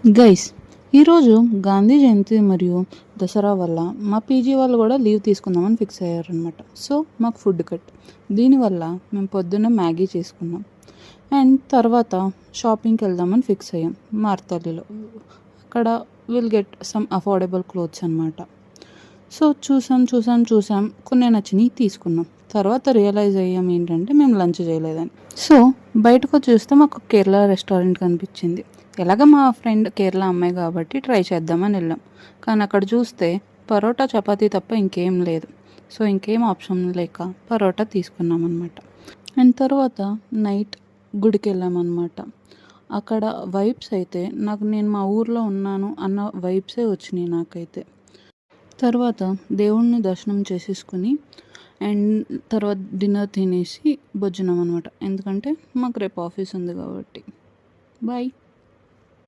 Guys, ఈరోజు గాంధీ జయంతి మరియు దసరా వల్ల మా పీజీ వాళ్ళు కూడా లీవ్ తీసుకుందామని ఫిక్స్ అయ్యారనమాట. సో మాకు ఫుడ్ కట్. దీనివల్ల మేము పొద్దున్న మ్యాగీ చేసుకున్నాం అండ్ తర్వాత షాపింగ్కి వెళ్దామని ఫిక్స్ అయ్యాం మార్తల్లిలో. అక్కడ will get some affordable clothes అనమాట. సో చూసాం కొన్ని నచ్చినవి తీసుకున్నాం. తర్వాత రియలైజ్ అయ్యాం ఏంటంటే మేము లంచ్ చేయలేదని. సో బయటకు చూస్తే మాకు కేరళ రెస్టారెంట్ కనిపించింది. ఎలాగ మా ఫ్రెండ్ కేరళ అమ్మాయి కాబట్టి ట్రై చేద్దామని వెళ్ళాం. కానీ అక్కడ చూస్తే పరోటా చపాతీ తప్ప ఇంకేం లేదు. సో ఇంకేం ఆప్షన్ లేక పరోటా తీసుకున్నాం అనమాట. అండ్ తర్వాత నైట్ గుడికి వెళ్ళామన్నమాట. అక్కడ వైబ్స్ అయితే నేను మా ఊర్లో ఉన్నాను అన్న వైబ్సే వచ్చినాయి నాకైతే. తర్వాత దేవుణ్ణి దర్శనం చేసేసుకుని అండ్ తర్వాత డిన్నర్ తినేసి భోజనం అనమాట. ఎందుకంటే మాకు రేపు ఆఫీస్ ఉంది కాబట్టి. బాయ్.